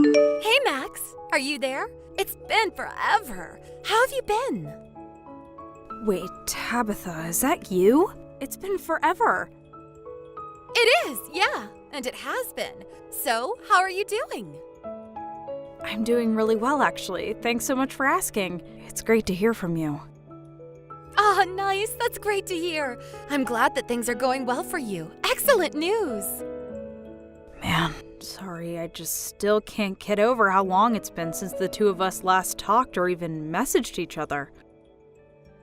Hey, Max. Are you there? It's been forever. How have you been? Wait, Tabitha, is that you? It's been forever. It is, yeah. And it has been. So, how are you doing? I'm doing really well, actually. Thanks so much for asking. It's great to hear from you. Ah, nice. That's great to hear. I'm glad that things are going well for you. Excellent news. Man, sorry, I just still can't get over how long it's been since the two of us last talked or even messaged each other.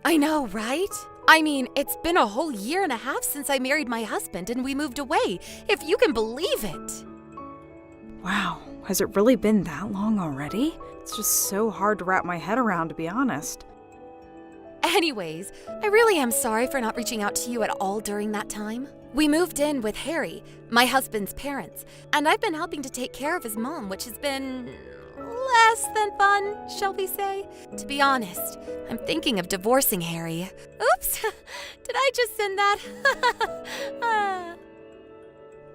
I know, right? I mean, it's been a whole year and a half since I married my husband and we moved away, if you can believe it. Wow, has it really been that long already? It's just so hard to wrap my head around, to be honest. Anyways, I really am sorry for not reaching out to you at all during that time. We moved in with Harry, my husband's parents, and I've been helping to take care of his mom, which has been less than fun, shall we say? To be honest, I'm thinking of divorcing Harry. Oops, did I just send that?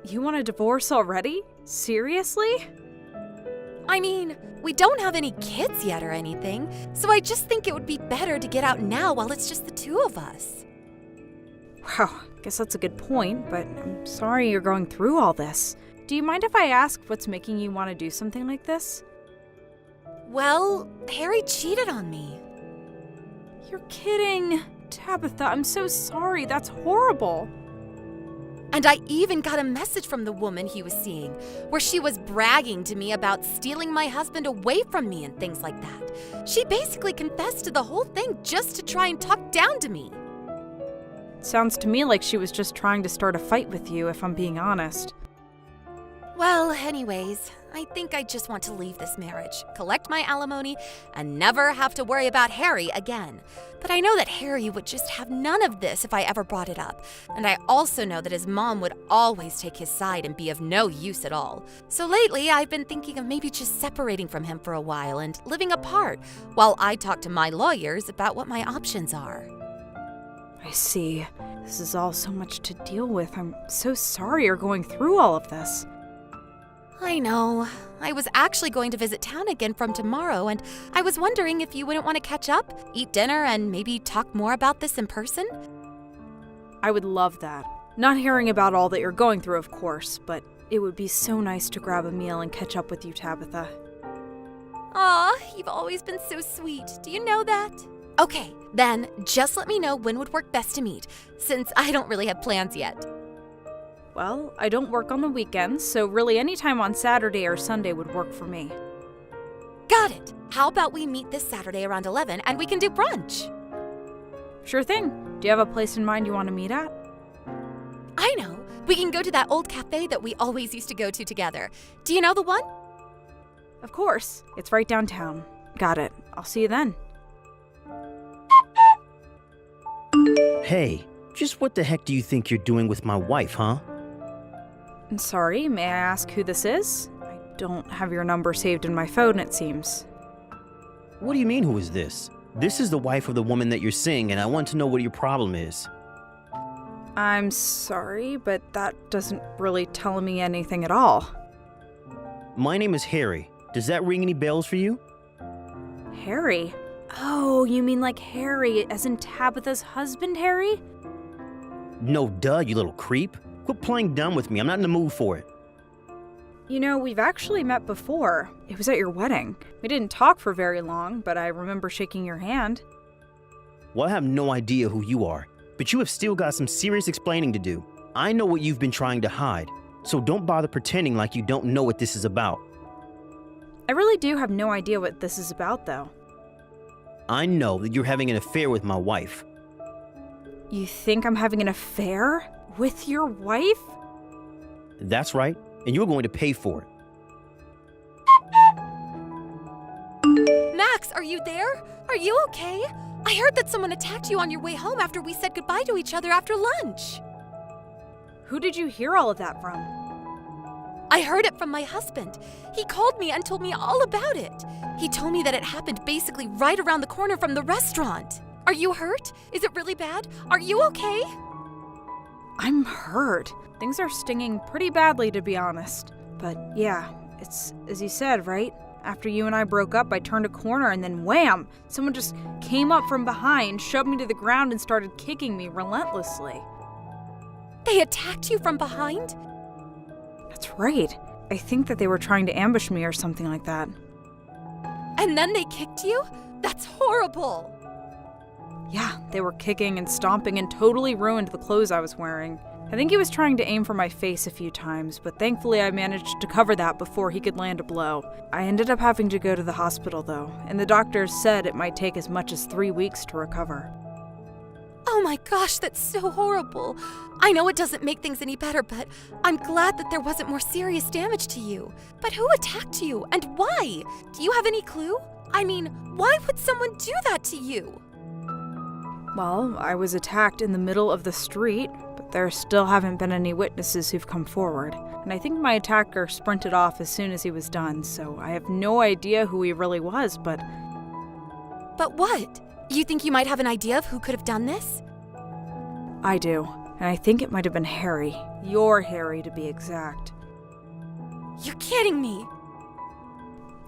You want a divorce already? Seriously? I mean, we don't have any kids yet or anything, so I just think it would be better to get out now while it's just the two of us. Wow, guess that's a good point, but I'm sorry you're going through all this. Do you mind if I ask what's making you want to do something like this? Well, Harry cheated on me. You're kidding. Tabitha, I'm so sorry. That's horrible. And I even got a message from the woman he was seeing, where she was bragging to me about stealing my husband away from me and things like that. She basically confessed to the whole thing just to try and talk down to me. Sounds to me like she was just trying to start a fight with you, if I'm being honest. Well, anyways, I think I just want to leave this marriage, collect my alimony, and never have to worry about Harry again. But I know that Harry would just have none of this if I ever brought it up. And I also know that his mom would always take his side and be of no use at all. So lately, I've been thinking of maybe just separating from him for a while and living apart, while I talk to my lawyers about what my options are. I see. This is all so much to deal with. I'm so sorry you're going through all of this. I know. I was actually going to visit town again from tomorrow, and I was wondering if you wouldn't want to catch up, eat dinner, and maybe talk more about this in person? I would love that. Not hearing about all that you're going through, of course, but it would be so nice to grab a meal and catch up with you, Tabitha. Aw, you've always been so sweet. Do you know that? Okay, then just let me know when would work best to meet, since I don't really have plans yet. Well, I don't work on the weekends, so really any time on Saturday or Sunday would work for me. Got it. How about we meet this Saturday around 11 and we can do brunch? Sure thing. Do you have a place in mind you want to meet at? I know. We can go to that old cafe that we always used to go to together. Do you know the one? Of course. It's right downtown. Got it. I'll see you then. Hey, just what the heck do you think you're doing with my wife, huh? I'm sorry, may I ask who this is? I don't have your number saved in my phone, it seems. What do you mean, who is this? This is the wife of the woman that you're seeing, and I want to know what your problem is. I'm sorry, but that doesn't really tell me anything at all. My name is Harry. Does that ring any bells for you? Harry? Oh, you mean like Harry, as in Tabitha's husband, Harry? No, duh, you little creep. Quit playing dumb with me. I'm not in the mood for it. You know, we've actually met before. It was at your wedding. We didn't talk for very long, but I remember shaking your hand. Well, I have no idea who you are, but you have still got some serious explaining to do. I know what you've been trying to hide, so don't bother pretending like you don't know what this is about. I really do have no idea what this is about, though. I know that you're having an affair with my wife. You think I'm having an affair? With your wife? That's right, and you're going to pay for it. Max, are you there? Are you okay? I heard that someone attacked you on your way home after we said goodbye to each other after lunch. Who did you hear all of that from? I heard it from my husband. He called me and told me all about it. He told me that it happened basically right around the corner from the restaurant. Are you hurt? Is it really bad? Are you okay? I'm hurt. Things are stinging pretty badly, to be honest. But yeah, It's as you said, right? After you and I broke up, I turned a corner and then wham! Someone just came up from behind, shoved me to the ground, and started kicking me relentlessly. They attacked you from behind? That's right. I think that they were trying to ambush me or something like that. And then they kicked you? That's horrible! Yeah, they were kicking and stomping and totally ruined the clothes I was wearing. I think he was trying to aim for my face a few times, but thankfully I managed to cover that before he could land a blow. I ended up having to go to the hospital though, and the doctors said it might take as much as 3 weeks to recover. Oh my gosh, that's so horrible. I know it doesn't make things any better, but I'm glad that there wasn't more serious damage to you. But who attacked you, and why? Do you have any clue? I mean, why would someone do that to you? Well, I was attacked in the middle of the street, but there still haven't been any witnesses who've come forward. And I think my attacker sprinted off as soon as he was done, so I have no idea who he really was, but... But what? You think you might have an idea of who could have done this? I do, and I think it might have been Harry. Your Harry, to be exact. You're kidding me!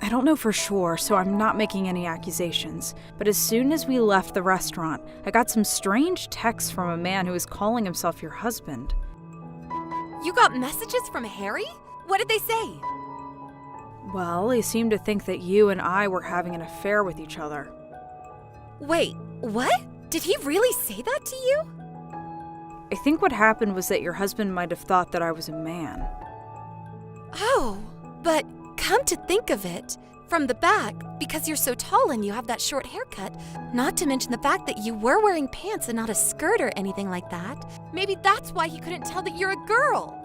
I don't know for sure, so I'm not making any accusations. But as soon as we left the restaurant, I got some strange texts from a man who was calling himself your husband. You got messages from Harry? What did they say? Well, he seemed to think that you and I were having an affair with each other. Wait, what? Did he really say that to you? I think what happened was that your husband might have thought that I was a man. Oh, but come to think of it, from the back, because you're so tall and you have that short haircut, not to mention the fact that you were wearing pants and not a skirt or anything like that, maybe that's why he couldn't tell that you're a girl.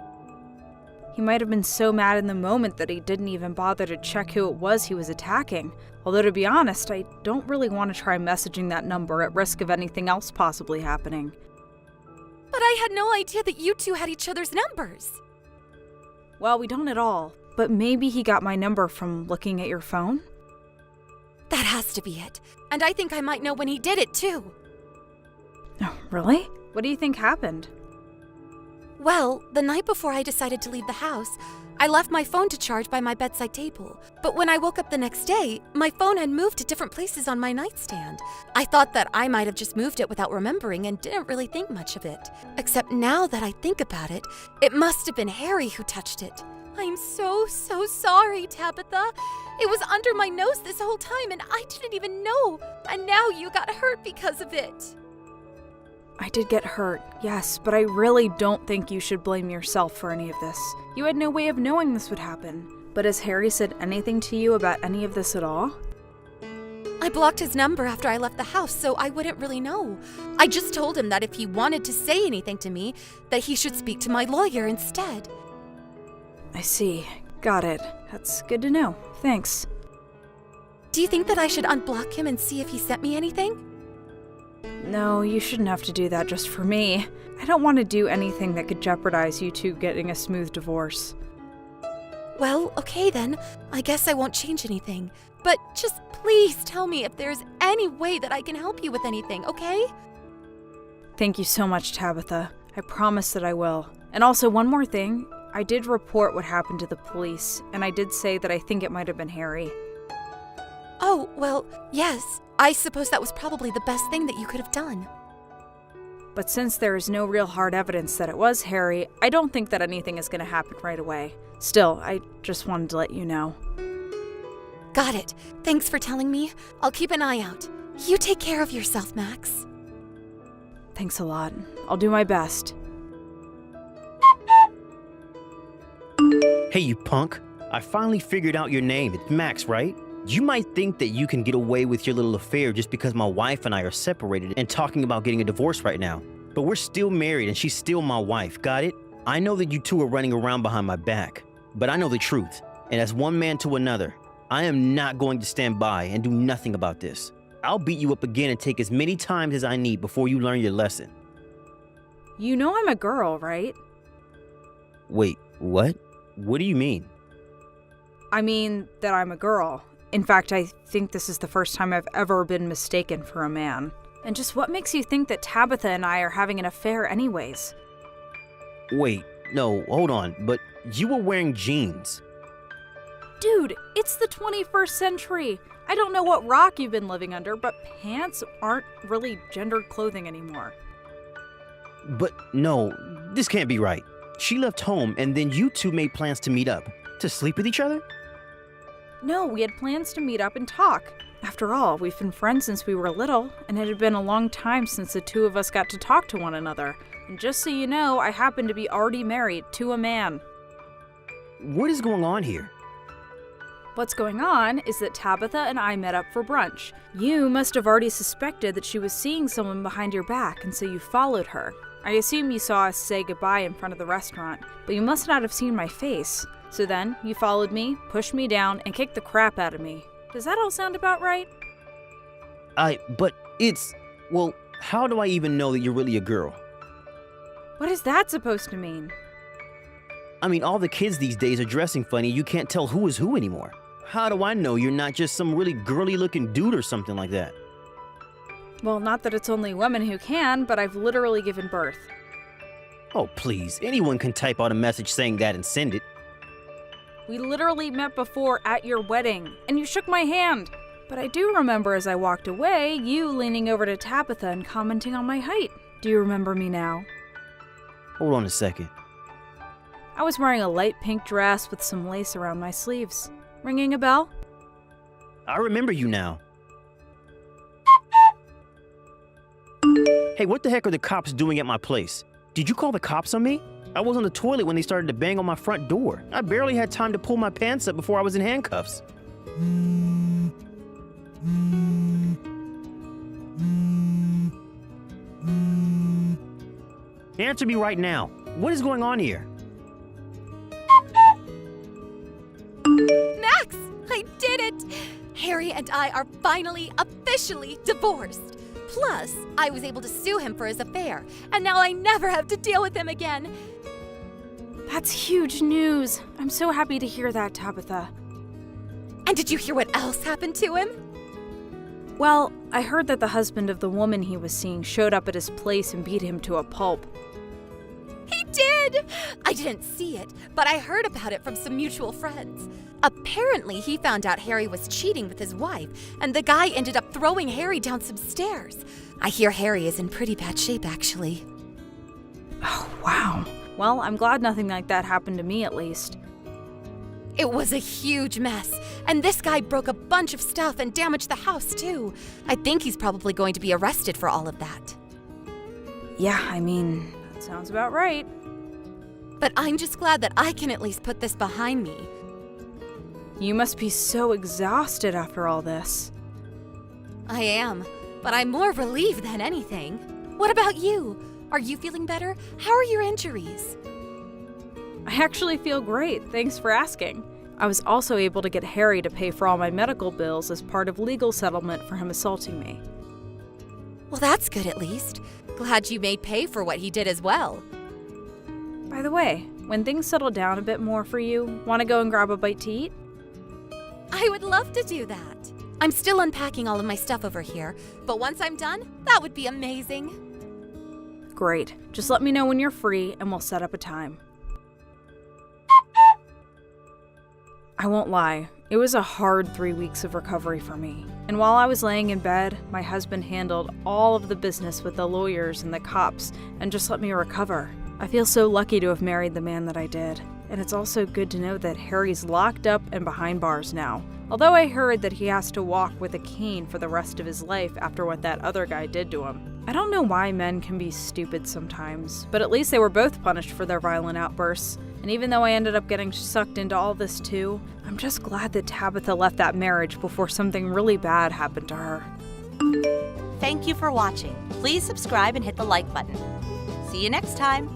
He might have been so mad in the moment that he didn't even bother to check who it was he was attacking. Although to be honest, I don't really want to try messaging that number at risk of anything else possibly happening. But I had no idea that you two had each other's numbers. Well, we don't at all. But maybe he got my number from looking at your phone? That has to be it. And I think I might know when he did it, too. Oh, really? What do you think happened? Well, the night before I decided to leave the house, I left my phone to charge by my bedside table. But when I woke up the next day, my phone had moved to different places on my nightstand. I thought that I might have just moved it without remembering and didn't really think much of it. Except now that I think about it, it must have been Harry who touched it. I'm so sorry, Tabitha. It was under my nose this whole time and I didn't even know. And now you got hurt because of it. I did get hurt, yes, but I really don't think you should blame yourself for any of this. You had no way of knowing this would happen. But has Harry said anything to you about any of this at all? I blocked his number after I left the house, so I wouldn't really know. I just told him that if he wanted to say anything to me, that he should speak to my lawyer instead. I see. Got it. That's good to know. Thanks. Do you think that I should unblock him and see if he sent me anything? No, you shouldn't have to do that just for me. I don't want to do anything that could jeopardize you two getting a smooth divorce. Well, okay then. I guess I won't change anything. But just please tell me if there's any way that I can help you with anything, okay? Thank you so much, Tabitha. I promise that I will. And also, one more thing. I did report what happened to the police, and I did say that I think it might have been Harry. Oh, well, yes. I suppose that was probably the best thing that you could have done. But since there is no real hard evidence that it was Harry, I don't think that anything is going to happen right away. Still, I just wanted to let you know. Got it. Thanks for telling me. I'll keep an eye out. You take care of yourself, Max. Thanks a lot. I'll do my best. Hey, you punk. I finally figured out your name. It's Max, right? You might think that you can get away with your little affair just because my wife and I are separated and talking about getting a divorce right now. But we're still married and she's still my wife, got it? I know that you two are running around behind my back, but I know the truth. And as one man to another, I am not going to stand by and do nothing about this. I'll beat you up again and take as many times as I need before you learn your lesson. You know I'm a girl, right? Wait, what? What do you mean? I mean that I'm a girl. In fact, I think this is the first time I've ever been mistaken for a man. And just what makes you think that Tabitha and I are having an affair anyways? Wait, no, hold on, but you were wearing jeans. Dude, it's the 21st century. I don't know what rock you've been living under, but pants aren't really gendered clothing anymore. But no, this can't be right. She left home and then you two made plans to meet up. To sleep with each other? No, we had plans to meet up and talk. After all, we've been friends since we were little, and it had been a long time since the two of us got to talk to one another. And just so you know, I happen to be already married to a man. What is going on here? What's going on is that Tabitha and I met up for brunch. You must have already suspected that she was seeing someone behind your back, and so you followed her. I assume you saw us say goodbye in front of the restaurant, but you must not have seen my face. So then, you followed me, pushed me down, and kicked the crap out of me. Does that all sound about right? Well, how do I even know that you're really a girl? What is that supposed to mean? I mean, all the kids these days are dressing funny. You can't tell who is who anymore. How do I know you're not just some really girly-looking dude or something like that? Well, not that it's only women who can, but I've literally given birth. Oh, please. Anyone can type out a message saying that and send it. We literally met before at your wedding, and you shook my hand. But I do remember as I walked away, you leaning over to Tabitha and commenting on my height. Do you remember me now? Hold on a second. I was wearing a light pink dress with some lace around my sleeves. Ringing a bell? I remember you now. Hey, what the heck are the cops doing at my place? Did you call the cops on me? I was on the toilet when they started to bang on my front door. I barely had time to pull my pants up before I was in handcuffs. Answer me right now. What is going on here? Max, I did it! Harry and I are finally officially divorced. Plus, I was able to sue him for his affair, and now I never have to deal with him again. That's huge news. I'm so happy to hear that, Tabitha. And did you hear what else happened to him? Well, I heard that the husband of the woman he was seeing showed up at his place and beat him to a pulp. He did! I didn't see it, but I heard about it from some mutual friends. Apparently, he found out Harry was cheating with his wife, and the guy ended up throwing Harry down some stairs. I hear Harry is in pretty bad shape, actually. Oh, wow. Well, I'm glad nothing like that happened to me, at least. It was a huge mess, and this guy broke a bunch of stuff and damaged the house, too. I think he's probably going to be arrested for all of that. Yeah, I mean, that sounds about right. But I'm just glad that I can at least put this behind me. You must be so exhausted after all this. I am, but I'm more relieved than anything. What about you? Are you feeling better? How are your injuries? I actually feel great, thanks for asking. I was also able to get Harry to pay for all my medical bills as part of legal settlement for him assaulting me. Well, that's good at least. Glad you made pay for what he did as well. By the way, when things settle down a bit more for you, want to go and grab a bite to eat? I would love to do that. I'm still unpacking all of my stuff over here, but once I'm done, that would be amazing. Great. Just let me know when you're free and we'll set up a time. I won't lie, it was a hard 3 weeks of recovery for me. And while I was laying in bed, my husband handled all of the business with the lawyers and the cops and just let me recover. I feel so lucky to have married the man that I did. And it's also good to know that Harry's locked up and behind bars now. Although I heard that he has to walk with a cane for the rest of his life after what that other guy did to him. I don't know why men can be stupid sometimes, but at least they were both punished for their violent outbursts. And even though I ended up getting sucked into all this too, I'm just glad that Tabitha left that marriage before something really bad happened to her. Thank you for watching. Please subscribe and hit the like button. See you next time.